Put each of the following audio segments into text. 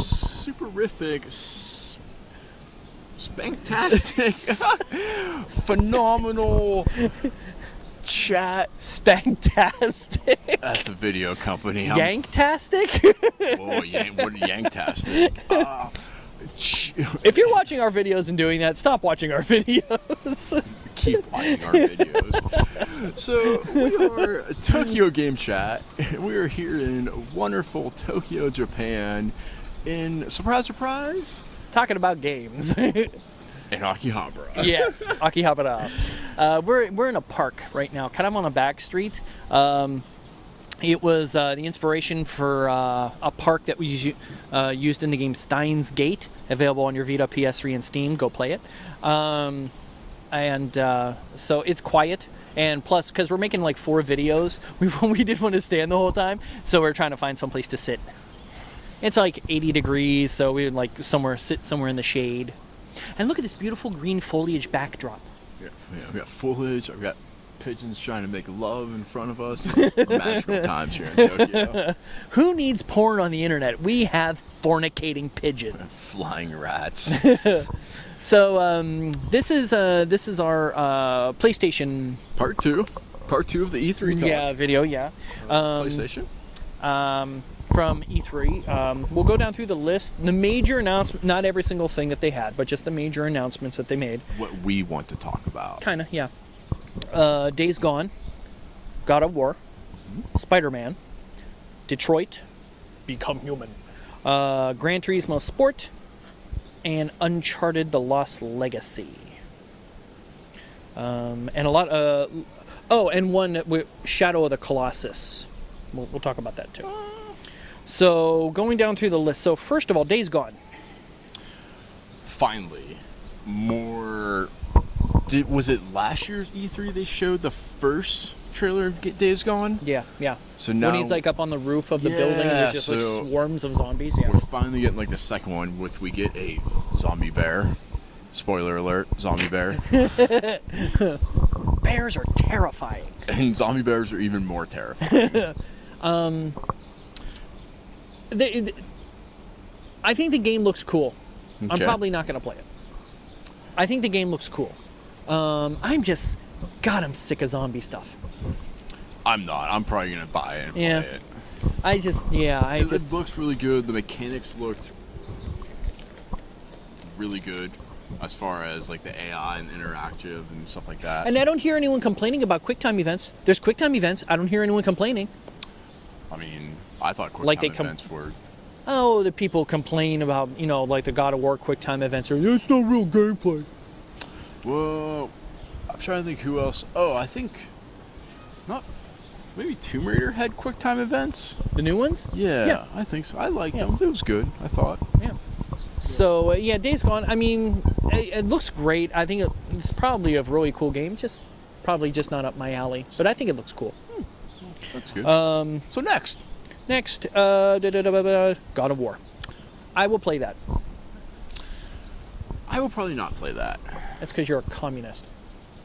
superific, spanktastic, phenomenal chat. Spanktastic. That's a video company. Yanktastic? Whoa, what Yanktastic? If you're watching our videos and doing that, stop watching our videos. Keep watching our videos. So, we are Tokyo Game Chat. We are here in wonderful Tokyo, Japan, in, surprise, surprise, Talking about games. in Akihabara. Yes, Akihabara. We're in a park right now, kind of on a back street. It was the inspiration for a park that was used in the game Steins Gate, available on your Vita, PS3, and Steam. Go play it. So it's quiet. And plus, because we're making like 4 videos, we didn't want to stand the whole time, so we're trying to find some place to sit. It's like 80 degrees, so we would like sit somewhere in the shade. And look at this beautiful green foliage backdrop. Yeah, we got foliage. I've got pigeons trying to make love in front of us. Magical times here in Tokyo. Who needs porn on the internet? We have fornicating pigeons. Flying rats. So this is our PlayStation Part 2 of the E3 talk. Yeah, video. Yeah. PlayStation. From E3. We'll go down through the list. The major announcement, not every single thing that they had, but just the major announcements that they made. What we want to talk about. Kind of, yeah. Days Gone, God of War, Spider-Man, Detroit, Become Human, Gran Turismo Sport, and Uncharted: The Lost Legacy. And a lot. And one Shadow of the Colossus. We'll talk about that too. So going down through the list. So first of all, Days Gone. Finally, more. Was it last year's E3 they showed the first trailer of Days Gone? Yeah. So now when he's like up on the roof of the building, there's just like swarms of zombies. Yeah. We're finally getting like the second one with we get a zombie bear. Spoiler alert: zombie bear. Bears are terrifying. And zombie bears are even more terrifying. I think the game looks cool. Okay. I'm probably not going to play it. I think the game looks cool. I'm sick of zombie stuff. I'm not. I'm probably going to buy it and play it. It looks really good. The mechanics looked really good as far as like the AI and interactive and stuff like that. And I don't hear anyone complaining about QuickTime events. There's QuickTime events. I don't hear anyone complaining. I mean, I thought QuickTime like events were... Oh, the people complain about, like the God of War QuickTime events. It's not real gameplay. Whoa. I'm trying to think who else. Oh, I think... Maybe Tomb Raider had QuickTime events? The new ones? Yeah. I think so. I liked them. It was good, I thought. Yeah. So, Days Gone, I mean, it looks great. I think it's probably a really cool game. Probably just not up my alley. But I think it looks cool. That's good. So next, God of War. I will play that. I will probably not play that. That's because you're a communist.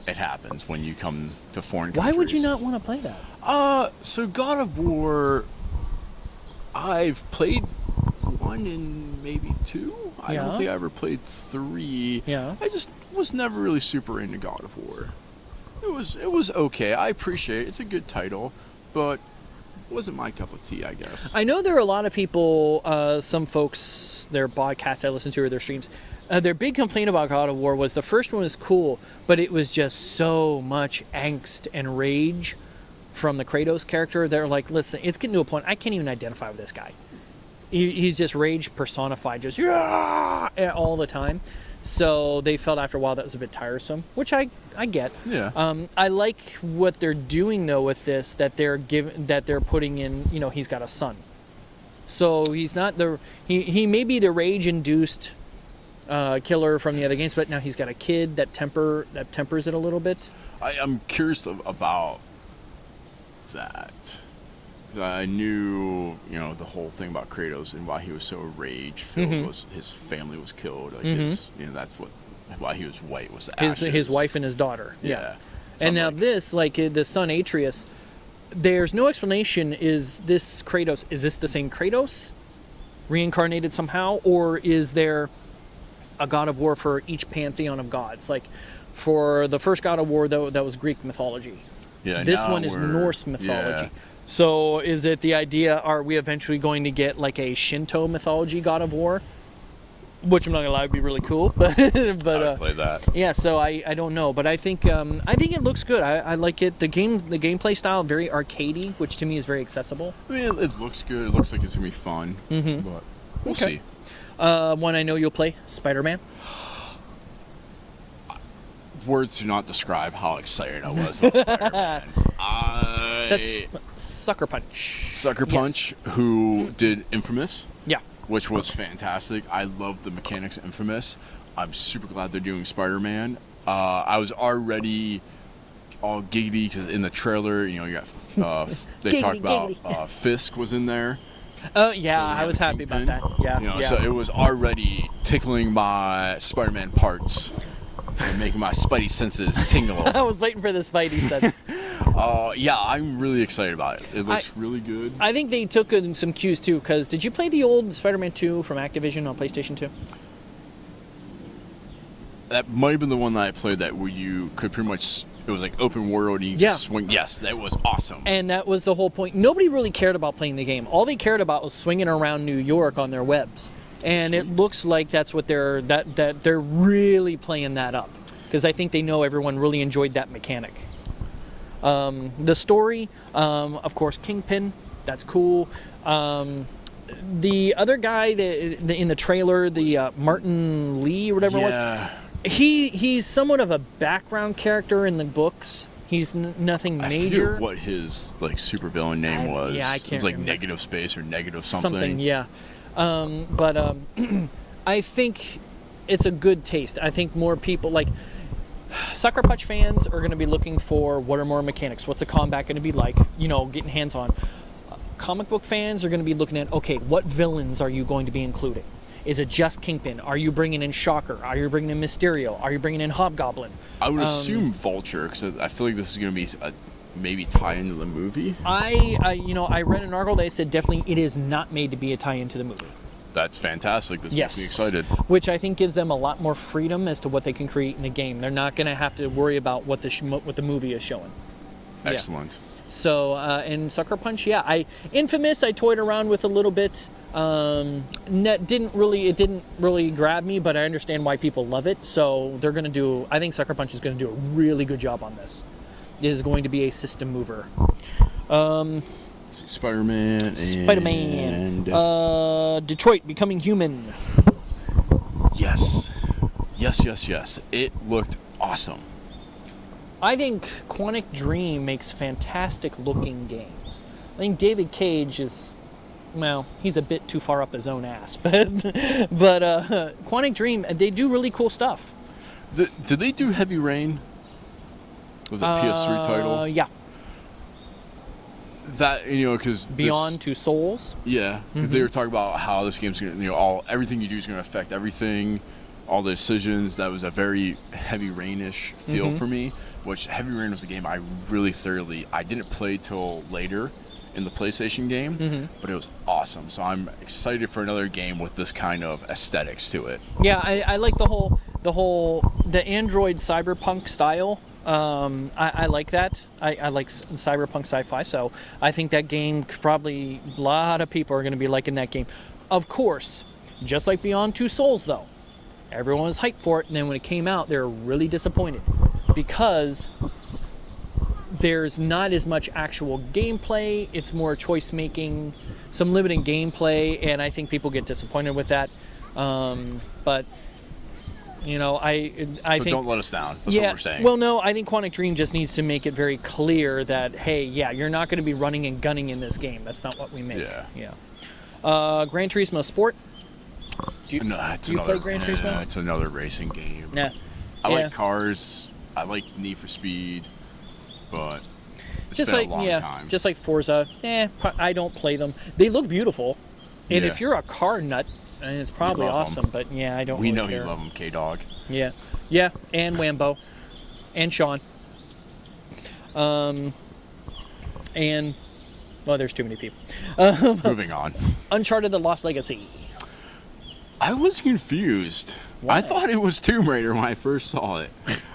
It happens when you come to foreign countries. Why would you not want to play that? So God of War, I've played 1 and maybe 2. I don't think I ever played 3. Yeah. I just was never really super into God of War. It was okay. I appreciate it. It's a good title, but it wasn't my cup of tea, I guess. I know there are a lot of people, some folks, their podcasts I listen to or their streams, their big complaint about God of War was the first one was cool, but it was just so much angst and rage from the Kratos character. They're like, listen, it's getting to a point, I can't even identify with this guy. He's just rage personified, just all the time. So they felt after a while that was a bit tiresome, which I get. Yeah. I like what they're doing though with this, that they're putting in. He's got a son, so he's not he may be the rage-induced killer from the other games, but now he's got a kid that tempers it a little bit. I'm curious about that. I knew, the whole thing about Kratos and why he was so rage-filled was his family was killed. Like that's why he was white was the ashes. His wife and his daughter. Yeah. And now this, like the son Atreus, there's no explanation. Is this Kratos? Is this the same Kratos? reincarnated somehow, or is there a God of War for each pantheon of gods? Like for the first God of War, though, that was Greek mythology. Yeah, This now one is Norse mythology. Yeah. So is it the idea, are we eventually going to get like a Shinto mythology God of War? Which I'm not gonna lie, would be really cool, but I would play that. yeah. So I don't know, but I think it looks good. I like it. The gameplay style very arcadey, which to me is very accessible. I mean, it looks good. It looks like it's gonna be fun. Mm-hmm. But we'll Okay. see. One I know you'll play, Spider-Man. Words do not describe how excited I was about Spider-Man. That's Sucker Punch. Sucker Yes. Punch, who did Infamous, Yeah. which was fantastic. I love the mechanics of Infamous. I'm super glad they're doing Spider-Man. I was already all giggity because in the trailer, you got they talked about Fisk was in there. Oh yeah, So we I have was the happy about Kingpin. that. Yeah, yeah. So it was already tickling my Spider-Man parts and making my spidey senses tingle. I was waiting for the Spidey sense. Yeah, I'm really excited about it. It looks really good. I think they took some cues too, because did you play the old Spider-Man 2 from Activision on PlayStation 2? That might have been the one that I played that where you could pretty much, it was like open world and you Yeah. could swing. Yes, that was awesome. And that was the whole point. Nobody really cared about playing the game. All they cared about was swinging around New York on their webs. And it looks like that's what they're really playing that up, because I think they know everyone really enjoyed that mechanic. The story, of course, Kingpin, that's cool. The other guy in the trailer, the Martin Lee or whatever it was, he's somewhat of a background character in the books. He's nothing I major. forget what his like supervillain name was. Yeah, I It was can't like remember. negative space or negative something. Yeah. But I think it's a good taste. I think more people like Sucker Punch fans are going to be looking for what are more mechanics. What's a combat going to be like? Getting hands on. Comic book fans are going to be looking at, okay, what villains are you going to be including? Is it just Kingpin? Are you bringing in Shocker? Are you bringing in Mysterio? Are you bringing in Hobgoblin? I would assume Vulture because I feel like this is going to be maybe tie into the movie. I read an article that said definitely it is not made to be a tie-in to the movie. That's fantastic. This Yes. makes me excited. Which I think gives them a lot more freedom as to what they can create in the game. They're not going to have to worry about what the movie is showing. Yeah. Excellent. So, in Sucker Punch, yeah, Infamous, I toyed around with a little bit. It didn't really grab me, but I understand why people love it. So I think Sucker Punch is going to do a really good job on this. It is going to be a system mover. Spider-Man. Detroit Becoming Human. Yes. It looked awesome. I think Quantic Dream makes fantastic looking games. I think David Cage is, well, he's a bit too far up his own ass, but Quantic Dream, they do really cool stuff. Did they do Heavy Rain? Was it a PS3 title? Yeah. That, because Beyond Two Souls. Yeah, because they were talking about how this game's gonna, everything you do is gonna affect everything, all the decisions. That was a very Heavy Rain-ish feel for me. Which Heavy Rain was the game I really thoroughly. I didn't play till later in the PlayStation game, but it was awesome. So I'm excited for another game with this kind of aesthetics to it. Yeah, I like the Android cyberpunk style. I like that. I like cyberpunk sci-fi, so I think that game probably a lot of people are going to be liking that game. Of course, just like Beyond Two Souls, though, everyone was hyped for it, and then when it came out, they were really disappointed because there's not as much actual gameplay. It's more choice making, some limited gameplay, and I think people get disappointed with that. But I think don't let us down. That's what we're saying. Well, no, I think Quantic Dream just needs to make it very clear that, hey, yeah, you're not going to be running and gunning in this game. That's not what we make. Yeah. Gran Turismo Sport. Do you play Gran Turismo? Yeah, it's another racing game. Yeah. I like cars. I like Need for Speed, but it's Just been like a long time. just like Forza. I don't play them. They look beautiful, and Yeah. if you're a car nut, it's probably love 'em. awesome. But yeah, I don't. We really know care. you love them, K-Dog. Yeah, and Wambo, and Sean, and Well, there's too many people. Moving on. Uncharted: The Lost Legacy. I was confused. Why? I thought it was Tomb Raider when I first saw it.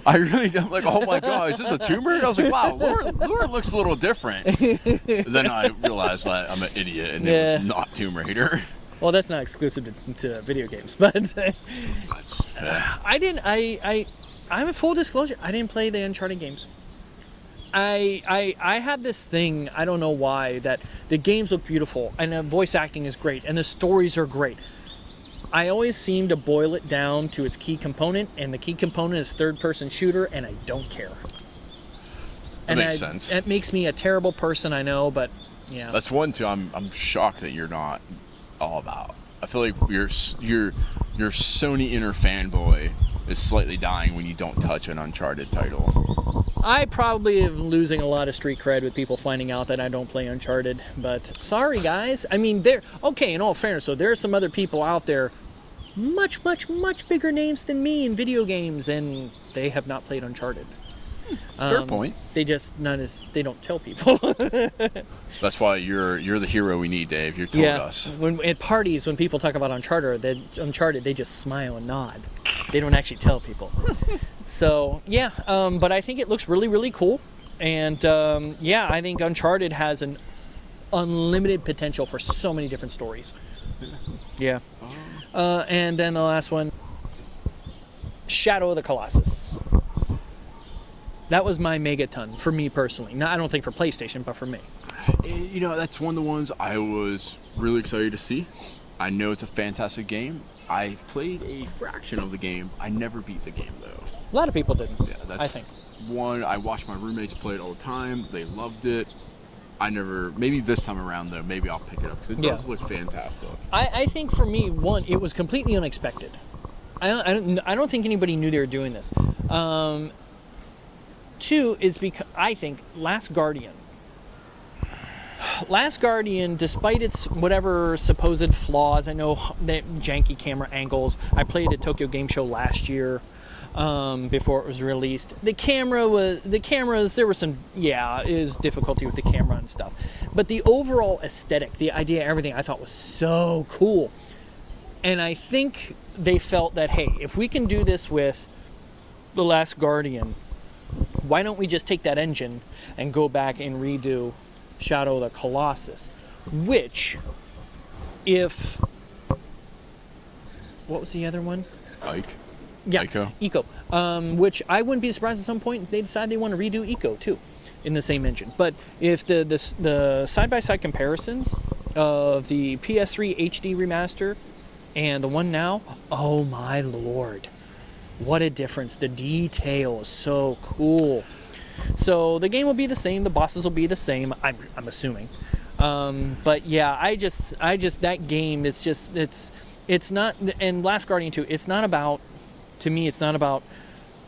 I'm like, oh my god, is this a Tomb Raider? I was like, wow, Laura looks a little different. Then I realized that I'm an idiot and it was not Tomb Raider. Well, that's not exclusive to video games, but That's fair. I'm a full disclosure. I didn't play the Uncharted games. I have this thing, I don't know why, that the games look beautiful and the voice acting is great and the stories are great. I always seem to boil it down to its key component, and the key component is third-person shooter, and I don't care. That makes sense. It makes me a terrible person, I know, but yeah. That's one too. I'm shocked that you're not all about. I feel like your Sony inner fanboy is slightly dying when you don't touch an Uncharted title. I probably am losing a lot of street cred with people finding out that I don't play Uncharted, but sorry guys. I mean, in all fairness, so there are some other people out there, much bigger names than me in video games, and they have not played Uncharted. Fair point. They just they don't tell people. That's why you're the hero we need, Dave. You told us. When at parties, when people talk about Uncharted, they just smile and nod. They don't actually tell people. So yeah, but I think it looks really, really cool, and I think Uncharted has an unlimited potential for so many different stories. Yeah. And then the last one, Shadow of the Colossus. That was my megaton for me personally. I don't think for PlayStation, but for me. You know, that's one of the ones I was really excited to see. I know it's a fantastic game. I played a fraction of the game. I never beat the game, though. A lot of people didn't, I think. One, I watched my roommates play it all the time. They loved it. Maybe this time around, though, maybe I'll pick it up, because it does look fantastic. I think for me, one, it was completely unexpected. I don't think anybody knew they were doing this. Two is because I think Last Guardian, despite its whatever supposed flaws, I know that janky camera angles. I played at Tokyo Game Show last year before it was released. There was some, it was difficulty with the camera and stuff. But the overall aesthetic, the idea, everything I thought was so cool. And I think they felt that, hey, if we can do this with The Last Guardian, why don't we just take that engine and go back and redo Shadow of the Colossus? Which, what was the other one? Eco. Which I wouldn't be surprised at some point they decide they want to redo Eco too, in the same engine. But if the side-by-side comparisons of the PS3 HD remaster and the one now, oh my lord. What a difference. The detail is so cool. So the game will be the same. The bosses will be the same, I'm assuming. But yeah, I just that game, it's not, and Last Guardian 2, it's not about, to me, it's not about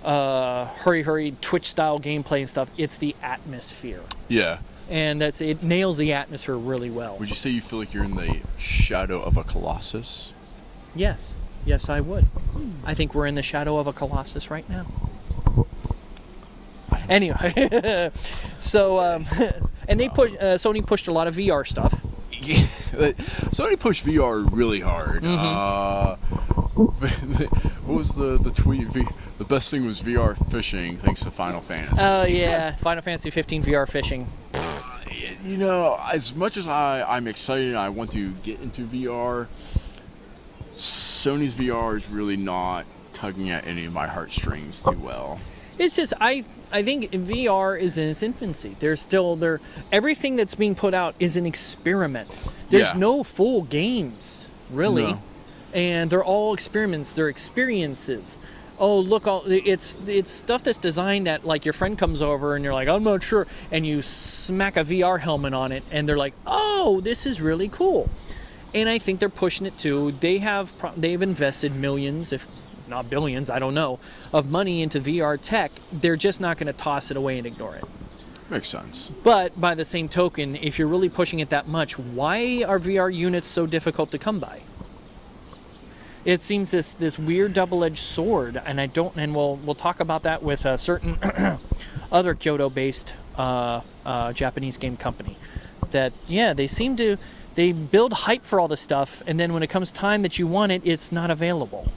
hurry Twitch style gameplay and stuff. It's the atmosphere. Yeah. And it nails the atmosphere really well. Would you say you feel like you're in the shadow of a colossus? Yes. Yes, I would. I think we're in the shadow of a colossus right now. Anyway, so and Sony pushed a lot of VR stuff. Yeah, Sony pushed VR really hard. What was the tweet? The best thing was VR fishing, thanks to Final Fantasy. Oh yeah, Final Fantasy 15 VR fishing. You know, as much as I'm excited, I want to get into VR. Sony's VR is really not tugging at any of my heartstrings too well. It's just I think VR is in its infancy. Everything that's being put out is an experiment. There's no full games really, and they're all experiments. They're experiences. Oh look, it's stuff that's designed that, like, your friend comes over and you're like, I'm not sure, and you smack a VR helmet on it and they're like, oh, this is really cool. And I think they're pushing it too. They've invested millions, if not billions, I don't know, of money into VR tech. They're just not going to toss it away and ignore it. Makes sense. But by the same token, if you're really pushing it that much, why are VR units so difficult to come by? It seems this weird double-edged sword, and we'll talk about that with a certain other Kyoto-based Japanese game company. that they seem to build hype for all this stuff, and then when it comes time that you want it, it's not available.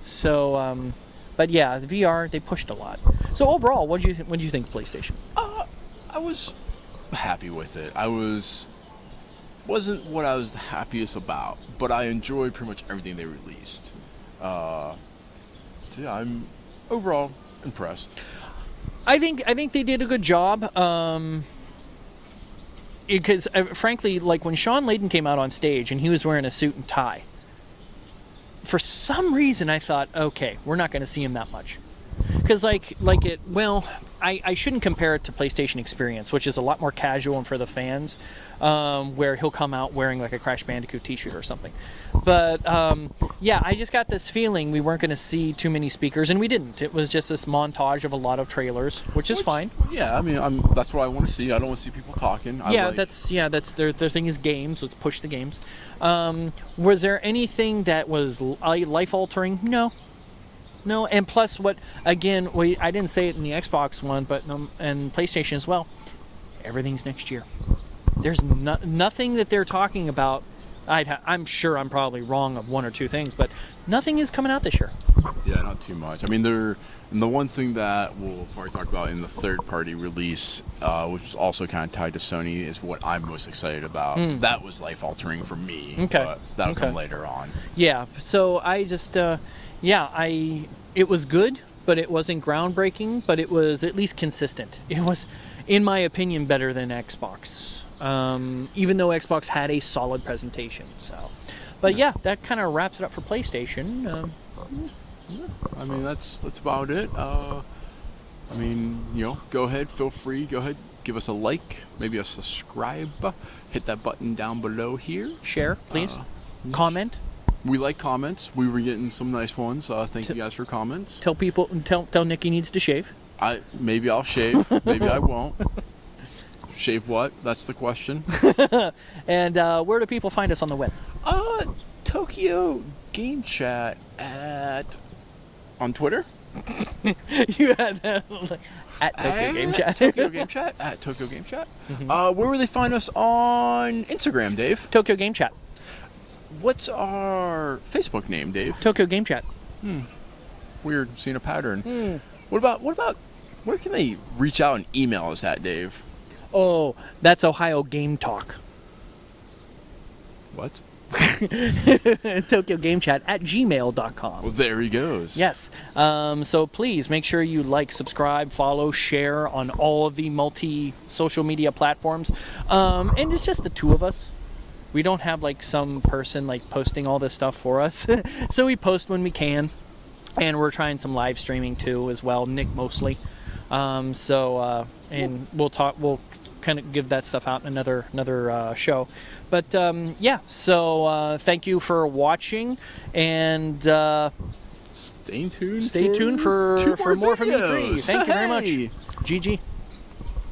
So, but yeah, the VR, they pushed a lot. So overall, what do you think of PlayStation? I was happy with it. Wasn't what I was the happiest about, but I enjoyed pretty much everything they released. So yeah, I'm overall impressed. I think they did a good job. Because frankly, like when Sean Layden came out on stage and he was wearing a suit and tie, for some reason I thought, okay, we're not going to see him that much. Because I shouldn't compare it to PlayStation Experience, which is a lot more casual and for the fans, where he'll come out wearing like a Crash Bandicoot t-shirt or something. But I just got this feeling we weren't going to see too many speakers, and we didn't. It was just this montage of a lot of trailers, which is fine. Yeah, I mean, that's what I want to see. I don't want to see people talking. That's their thing is games. Let's push the games. Was there anything that was life-altering? No, and plus, I didn't say it in the Xbox one, but and PlayStation as well. Everything's next year. There's nothing that they're talking about. I'm sure I'm probably wrong of one or two things, but nothing is coming out this year. Yeah, not too much. I mean, the one thing that we'll probably talk about in the third-party release, which is also kind of tied to Sony, is what I'm most excited about. That was life-altering for me. Okay. But that'll come later on. Yeah. So I just, it was good, but it wasn't groundbreaking, but it was at least consistent. It was, in my opinion, better than Xbox. Even though Xbox had a solid presentation. So, but that kind of wraps it up for PlayStation. I mean, that's about it. I mean, go ahead, feel free, go ahead, give us a like, maybe a subscribe, hit that button down below here. Share, please. Comment. We like comments. We were getting some nice ones. Thank you guys for comments. Tell people, tell Nick he needs to shave. Maybe I'll shave. Maybe I won't. Shave what? That's the question. And where do people find us on the web? Tokyo Game Chat on Twitter. You had at Tokyo Game Chat. Tokyo Game Chat at Tokyo Game Chat. Where will they find us on Instagram, Dave? Tokyo Game Chat. What's our Facebook name, Dave? Tokyo Game Chat. Weird, seeing a pattern. What about? Where can they reach out and email us at, Dave? Oh, that's Ohio Game Talk. What? Tokyo Game Chat at gmail.com. Well, there he goes. Yes. So please make sure you like, subscribe, follow, share on all of the multi-social media platforms. And it's just the two of us. We don't have like some person like posting all this stuff for us. So we post when we can. And we're trying some live streaming too as well, Nick mostly. And we'll kind of give that stuff out in another show. But so thank you for watching, and stay tuned. Stay tuned for more from E3. Thank you very much. GG.